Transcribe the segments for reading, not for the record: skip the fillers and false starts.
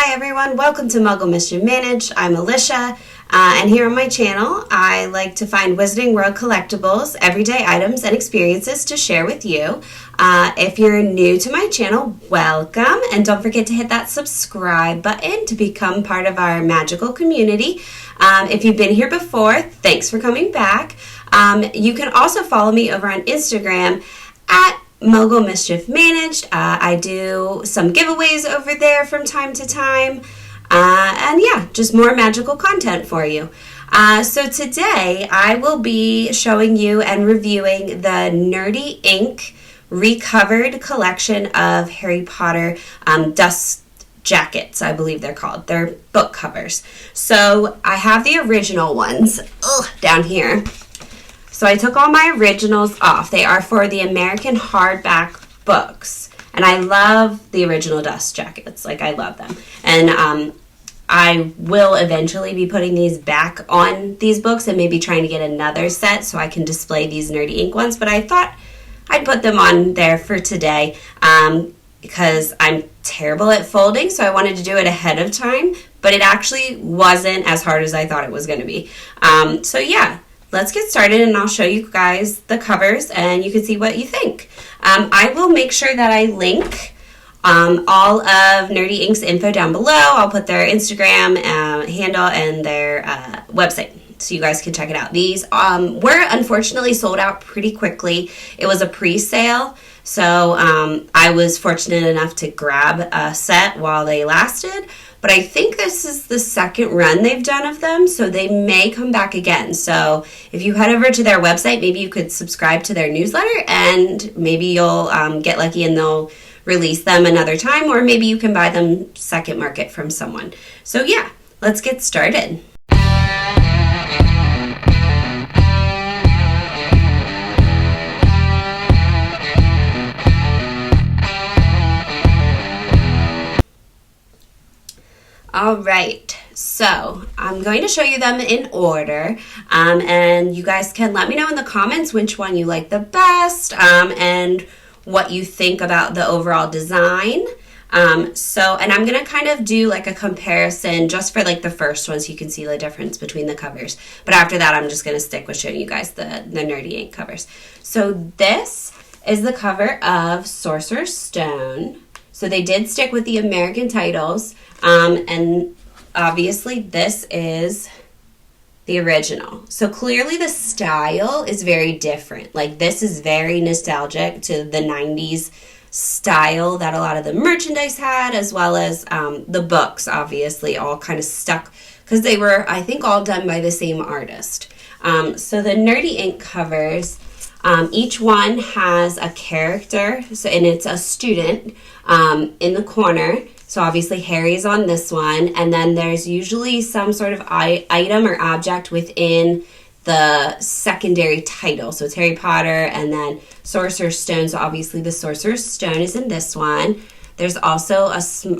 Hi everyone, welcome to Muggle Mischief Managed. I'm Alicia, and here on my channel, I like to find Wizarding World collectibles, everyday items, and experiences to share with you. If you're new to my channel, welcome, and don't forget to hit that subscribe button to become part of our magical community. If you've been here before, thanks for coming back. You can also follow me over on Instagram at Muggle Mischief Managed. I do some giveaways over there from time to time. And yeah, just more magical content for you. So today I will be showing you and reviewing the Nerdy Ink recovered collection of Harry Potter dust jackets, I believe they're called. They're book covers. So I have the original ones down here. So I took all my originals off. They are for the American hardback books. And I love the original dust jackets. Like, I love them. And I will eventually be putting these back on these books and maybe trying to get another set so I can display these Nerdy Ink ones. But I thought I'd put them on there for today because I'm terrible at folding. So I wanted to do it ahead of time. But it actually wasn't as hard as I thought it was going to be. So yeah. Let's get started and I'll show you guys the covers and you can see what you think. I will make sure that I link all of Nerdy Ink's info down below. I'll put their Instagram handle and their website so you guys can check it out. These were unfortunately sold out pretty quickly. It was a pre-sale, so I was fortunate enough to grab a set while they lasted. But I think this is the second run they've done of them, so they may come back again. So if you head over to their website, maybe you could subscribe to their newsletter, and maybe you'll get lucky and they'll release them another time, or maybe you can buy them second market from someone. So yeah, let's get started. All right, so I'm going to show you them in order, and you guys can let me know in the comments which one you like the best, and what you think about the overall design. And I'm going to kind of do like a comparison just for like the first one so you can see the difference between the covers. But after that, I'm just going to stick with showing you guys the Nerdy Ink covers. So this is the cover of Sorcerer's Stone. So they did stick with the American titles. And obviously this is the original. So clearly the style is very different. Like, this is very nostalgic to the 90s style that a lot of the merchandise had, as well as the books, obviously, all kind of stuck because they were, I think, all done by the same artist. So the Nerdy Ink covers, each one has a character, and it's a student in the corner. So obviously Harry's on this one, and then there's usually some sort of item or object within the secondary title. So it's Harry Potter and then Sorcerer's Stone. So obviously the Sorcerer's Stone is in this one. There's also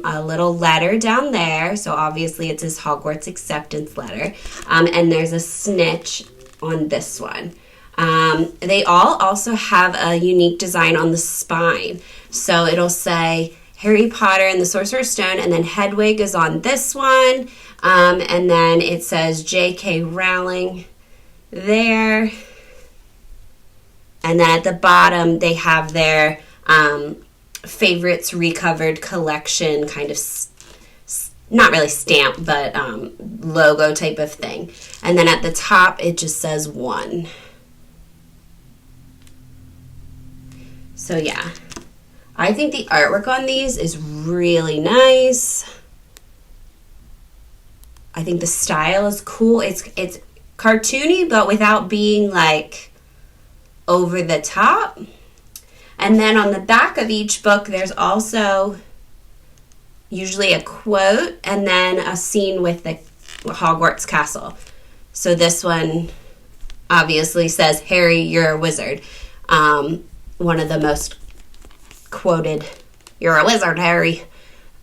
a little letter down there. So obviously it's his Hogwarts acceptance letter. And there's a snitch on this one. They all also have a unique design on the spine. So it'll say Harry Potter and the Sorcerer's Stone, and then Hedwig is on this one, and then it says J.K. Rowling there, and then at the bottom they have their favorites recovered collection kind of not really stamp, but logo type of thing, and then at the top it just says 1. So yeah, I think the artwork on these is really nice. I think the style is cool. It's cartoony, but without being like over the top. And then on the back of each book, there's also usually a quote and then a scene with the Hogwarts castle. So this one obviously says, Harry, you're a wizard. One of the most quoted, "You're a wizard, Harry,"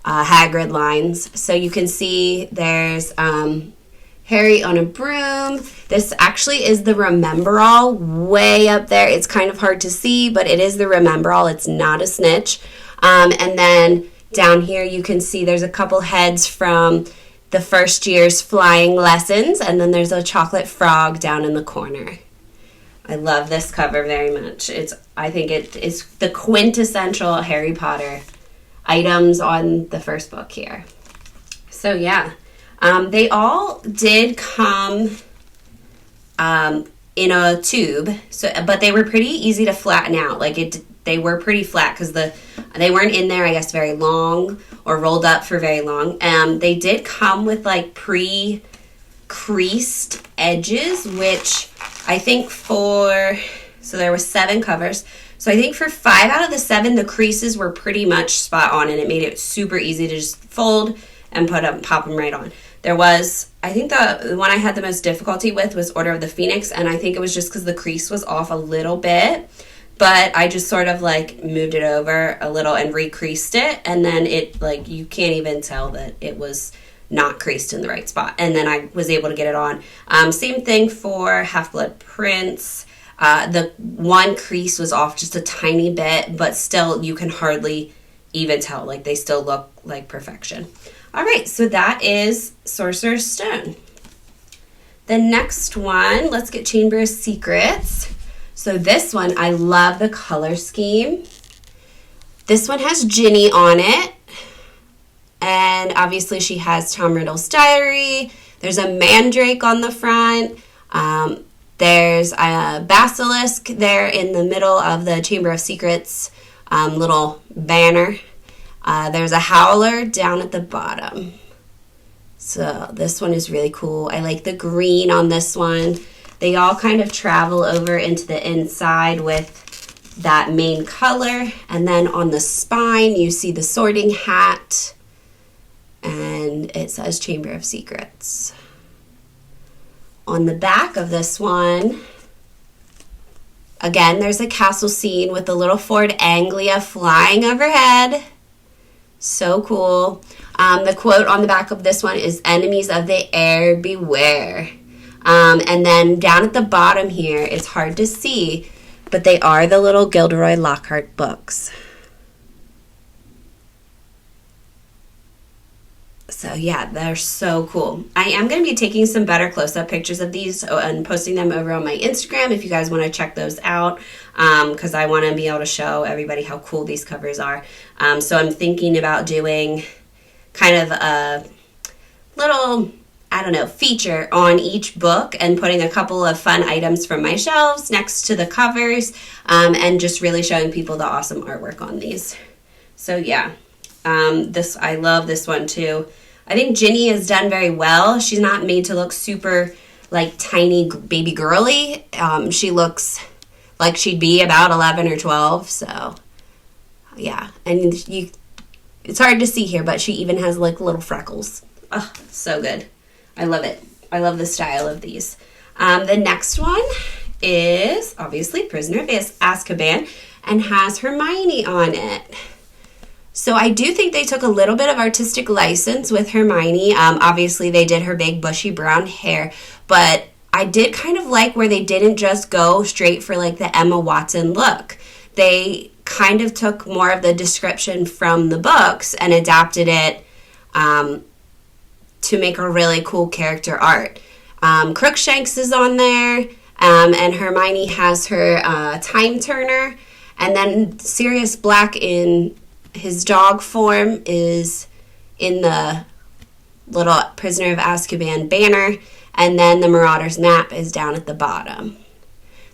Hagrid lines. So you can see there's Harry on a broom. This actually is the Remember All way up there. It's kind of hard to see, but it is the Remember All. It's not a snitch. And then Down here you can see there's a couple heads from the first year's flying lessons, and then there's a chocolate frog down in the corner. I love this cover very much. I think it is the quintessential Harry Potter items on the first book here. So yeah, they all did come in a tube, but they were pretty easy to flatten out. They were pretty flat because they weren't in there, I guess, very long or rolled up for very long. They did come with like pre-creased edges, which I think so there were 7 covers. So I think for 5 out of the 7, the creases were pretty much spot on, and it made it super easy to just fold and pop them right on. There was, I think the one I had the most difficulty with was Order of the Phoenix, and I think it was just because the crease was off a little bit, but I just sort of like moved it over a little and recreased it, and then it like you can't even tell that it was not creased in the right spot, and then I was able to get it on. Same thing for HalfBlood Prince. The one crease was off just a tiny bit, but still you can hardly even tell. Like they still look like perfection. All right, so that is Sorcerer's Stone. The next one, let's get Chamber of Secrets. So this one, I love the color scheme. This one has Ginny on it. And obviously she has Tom Riddle's diary. There's a mandrake on the front. There's a basilisk there in the middle of the Chamber of Secrets little banner. There's a howler down at the bottom. So this one is really cool. I like the green on this one. They all kind of travel over into the inside with that main color. And then on the spine, you see the sorting hat. And it says Chamber of Secrets. On the back of this one, again, there's a castle scene with the little Ford Anglia flying overhead. So cool. The quote on the back of this one is, "Enemies of the air, beware." And then down at the bottom here, it's hard to see, but they are the little Gilderoy Lockhart books. So yeah, they're so cool. I am going to be taking some better close-up pictures of these and posting them over on my Instagram if you guys want to check those out, because I want to be able to show everybody how cool these covers are. So I'm thinking about doing kind of a little, I don't know, feature on each book and putting a couple of fun items from my shelves next to the covers, and just really showing people the awesome artwork on these. So yeah, I love this one too. I think Ginny is done very well. She's not made to look super like tiny baby girly. She looks like she'd be about 11 or 12. So yeah, and it's hard to see here, but she even has like little freckles. Oh, so good. I love it. I love the style of these. The next one is obviously Prisoner of Azkaban and has Hermione on it. So I do think they took a little bit of artistic license with Hermione. Obviously, they did her big bushy brown hair, but I did kind of like where they didn't just go straight for like the Emma Watson look. They kind of took more of the description from the books and adapted it to make a really cool character art. Crookshanks is on there, and Hermione has her time turner, and then Sirius Black in his dog form is in the little Prisoner of Azkaban banner, and then the Marauder's Map is down at the bottom.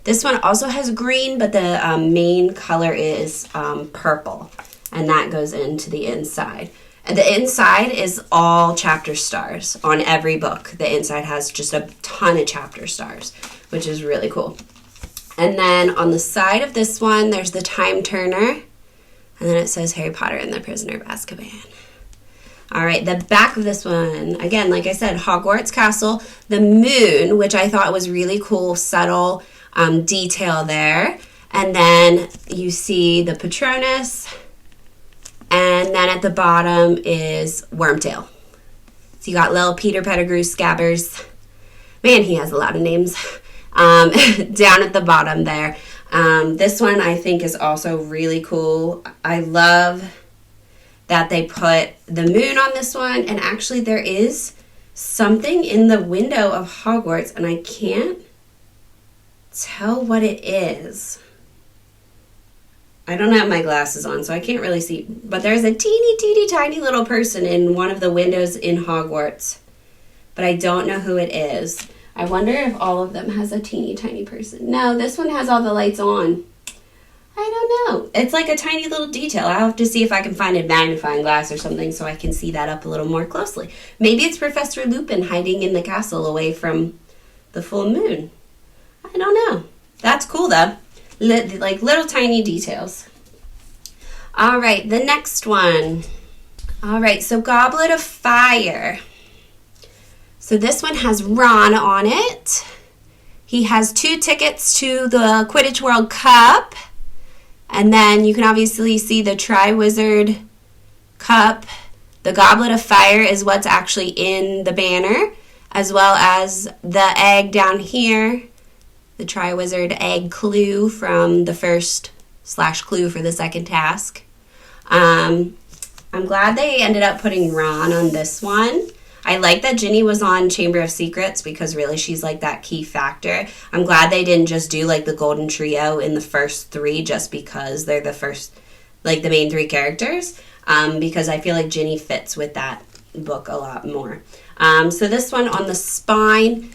This one also has green, but the main color is purple, and that goes into the inside. And the inside is all chapter stars on every book. The inside has just a ton of chapter stars, which is really cool. And then on the side of this one, there's the time turner. And then it says Harry Potter and the Prisoner of Azkaban. All right, the back of this one, again, like I said, Hogwarts Castle, the moon, which I thought was really cool, subtle detail there. And then you see the Patronus. And then at the bottom is Wormtail. So you got little Peter Pettigrew Scabbers. Man, he has a lot of names. Down at the bottom there. This one I think is also really cool. I love that they put the moon on this one. And actually there is something in the window of Hogwarts, and I can't tell what it is. I don't have my glasses on, so I can't really see. But there's a teeny tiny little person in one of the windows in Hogwarts. But I don't know who it is. I wonder if all of them has a teeny tiny person. No, this one has all the lights on. I don't know. It's like a tiny little detail. I'll have to see if I can find a magnifying glass or something so I can see that up a little more closely. Maybe it's Professor Lupin hiding in the castle away from the full moon. I don't know. That's cool though. Like little tiny details. All right, the next one. All right, so Goblet of Fire. So this one has Ron on it. He has 2 tickets to the Quidditch World Cup. And then you can obviously see the Triwizard Cup. The Goblet of Fire is what's actually in the banner, as well as the egg down here, the Triwizard egg clue from the first / clue for the second task. I'm glad they ended up putting Ron on this one. I like that Ginny was on Chamber of Secrets because really she's like that key factor. I'm glad they didn't just do like the Golden Trio in the first 3 just because they're the first, like the main 3 characters, because I feel like Ginny fits with that book a lot more. So this one on the spine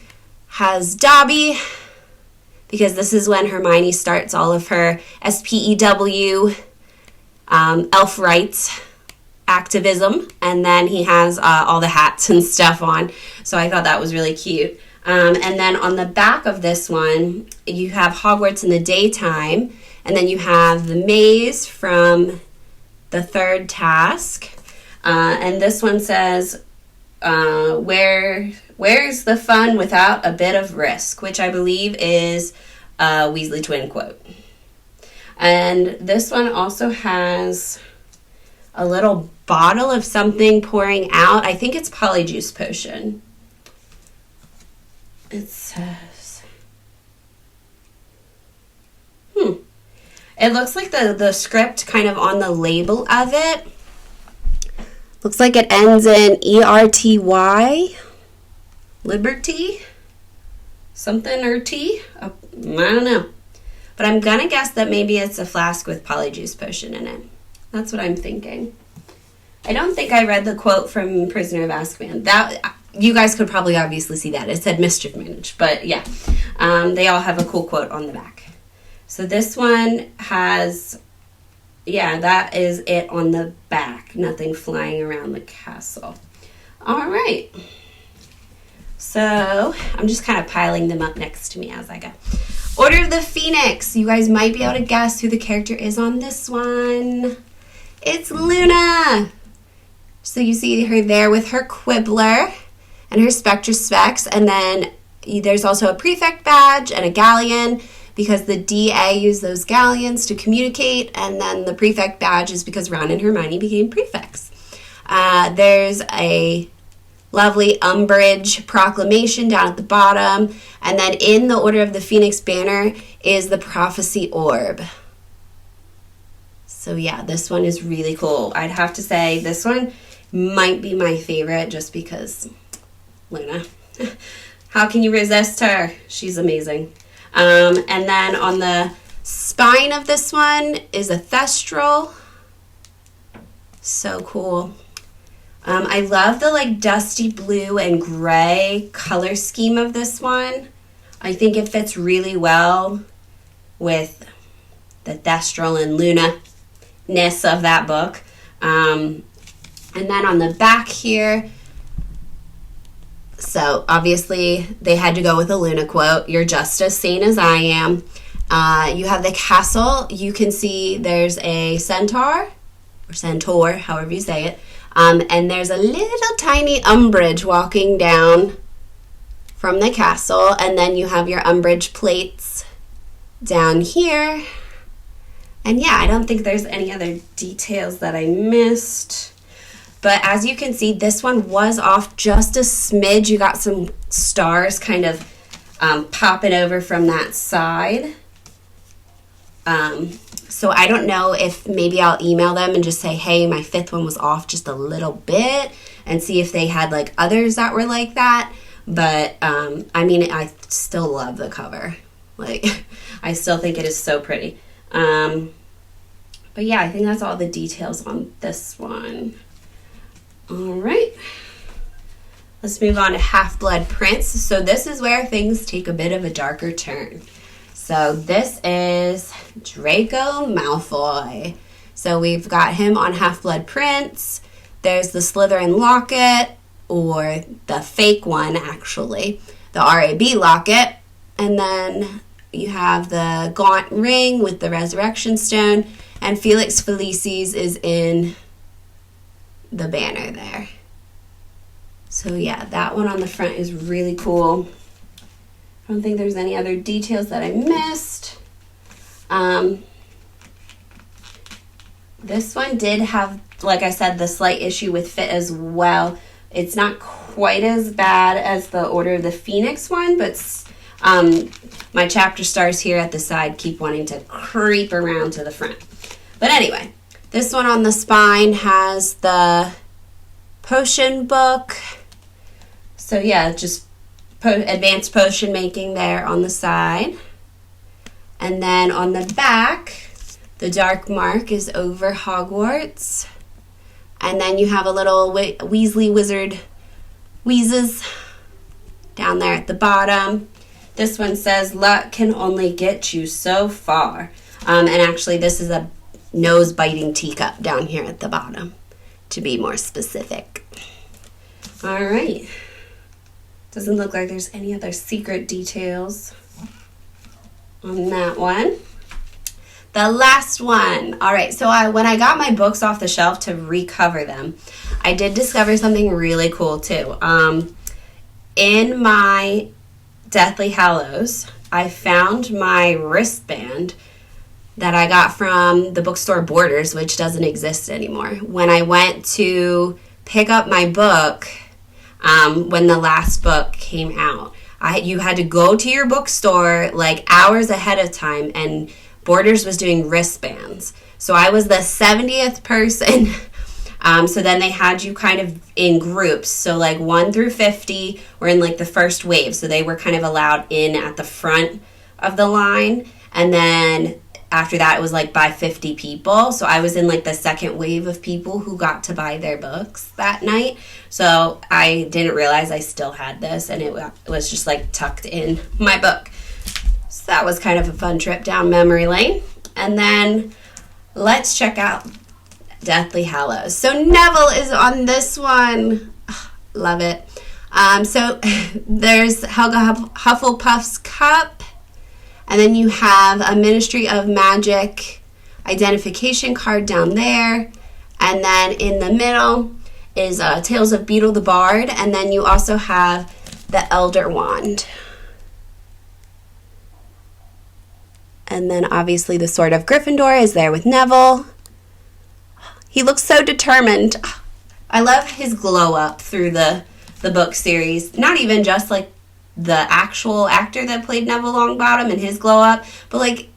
has Dobby, because this is when Hermione starts all of her SPEW elf rights activism, and then he has all the hats and stuff on, so I thought that was really cute. And then on the back of this one you have Hogwarts in the daytime, and then you have the maze from the 3rd task, and this one says where's the fun without a bit of risk, which I believe is a Weasley twin quote. And this one also has a little bottle of something pouring out. I think it's Polyjuice Potion. It says... It looks like the script kind of on the label of it. Looks like it ends in ERTY. Liberty? Something or T? I don't know. But I'm gonna guess that maybe it's a flask with Polyjuice Potion in it. That's what I'm thinking. I don't think I read the quote from Prisoner of Azkaban. That you guys could probably obviously see that. It said Mischief Managed, but yeah. They all have a cool quote on the back. So this one has, yeah, that is it on the back. Nothing flying around the castle. All right. So I'm just kind of piling them up next to me as I go. Order of the Phoenix. You guys might be able to guess who the character is on this one. It's Luna. So you see her there with her Quibbler and her Spectre Specs, and then there's also a prefect badge and a galleon because the DA used those galleons to communicate, and then the prefect badge is because Ron and Hermione became prefects. There's a lovely Umbridge proclamation down at the bottom, and then in the Order of the Phoenix banner is the Prophecy Orb. So yeah, this one is really cool. I'd have to say this one might be my favorite just because Luna. How can you resist her? She's amazing. And then on the spine of this one is a Thestral. So cool. I love the like dusty blue and gray color scheme of this one. I think it fits really well with the Thestral and Luna-ness of that book. And then on the back here, so obviously they had to go with a Luna quote. You're just as sane as I am. You have the castle. You can see there's a centaur, or centaur, however you say it. And there's a little tiny Umbridge walking down from the castle. And then you have your Umbridge plates down here. And yeah, I don't think there's any other details that I missed. But as you can see, this one was off just a smidge. You got some stars kind of popping over from that side. So I don't know if maybe I'll email them and just say, hey, my 5th one was off just a little bit, and see if they had like others that were like that. But I mean, I still love the cover. Like, I still think it is so pretty. But yeah, I think that's all the details on this one. All right. Let's move on to HalfBlood Prince. So this is where things take a bit of a darker turn. So this is Draco Malfoy. So we've got him on HalfBlood Prince. There's the Slytherin locket, or the fake one actually, the RAB locket. And then you have the Gaunt ring with the Resurrection Stone, and Felix Felicis is in the banner there. So yeah, that one on the front is really cool. I don't think there's any other details that I missed. This one did have, like I said, the slight issue with fit as well. It's not quite as bad as the Order of the Phoenix one, but my chapter stars here at the side keep wanting to creep around to the front. But anyway, this one on the spine has the potion book. So yeah, just advanced potion making there on the side. And then on the back, the dark mark is over Hogwarts. And then you have a little Weasley wizard wheezes down there at the bottom. This one says, luck can only get you so far. And actually, this is a nose-biting teacup down here at the bottom, to be more specific. All right. Doesn't look like there's any other secret details on that one. The last one. All right, so when I got my books off the shelf to recover them, I did discover something really cool too. In my Deathly Hallows, I found my wristband that I got from the bookstore Borders, which doesn't exist anymore. When I went to pick up my book, when the last book came out, you had to go to your bookstore like hours ahead of time, and Borders was doing wristbands. So I was the 70th person. So then they had you kind of in groups. So like 1 through 50 were in like the first wave. So they were kind of allowed in at the front of the line. And then after that, it was like by 50 people. So I was in like the second wave of people who got to buy their books that night. So I didn't realize I still had this, and it was just like tucked in my book. So that was kind of a fun trip down memory lane. And then let's check out Deathly Hallows. So Neville is on this one. Love it. So there's Helga Hufflepuff's cup. And then you have a Ministry of Magic identification card down there. And then in the middle is Tales of Beetle the Bard. And then you also have the Elder Wand. And then obviously the Sword of Gryffindor is there with Neville. He looks so determined. I love his glow up through the book series. Not even just like the actual actor that played Neville Longbottom and his glow up, but like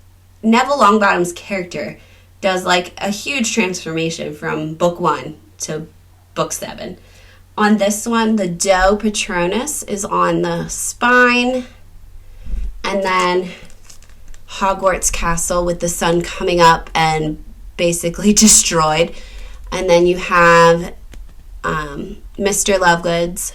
Neville Longbottom's character does like a huge transformation from book 1 to book 7. On this one, the Doe Patronus is on the spine. And then Hogwarts Castle with the sun coming up and basically destroyed. And then you have Mr. Lovegood's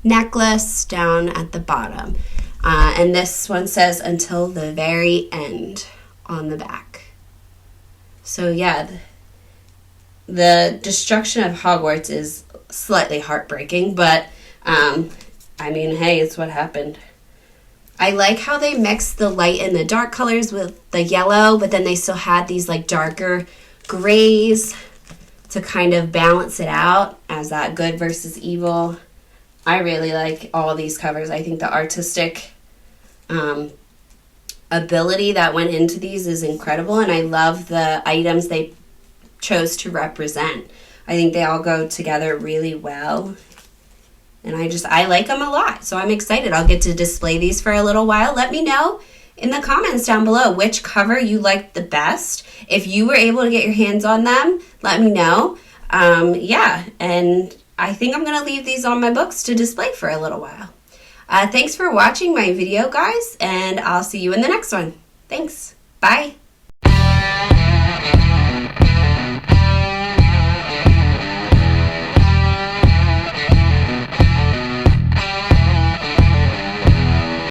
necklace down at the bottom. And this one says until the very end on the back. So yeah, the destruction of Hogwarts is slightly heartbreaking, but I mean, hey, it's what happened. I like how they mixed the light and the dark colors with the yellow, but then they still had these like darker grays to kind of balance it out as that good versus evil. I really like all these covers. I think the artistic ability that went into these is incredible, and I love the items they chose to represent. I think they all go together really well, and I like them a lot, so I'm excited. I'll get to display these for a little while. Let me know in the comments down below which cover you liked the best. If you were able to get your hands on them, let me know. Yeah, and I think I'm going to leave these on my books to display for a little while. Thanks for watching my video, guys, and I'll see you in the next one. Thanks. Bye.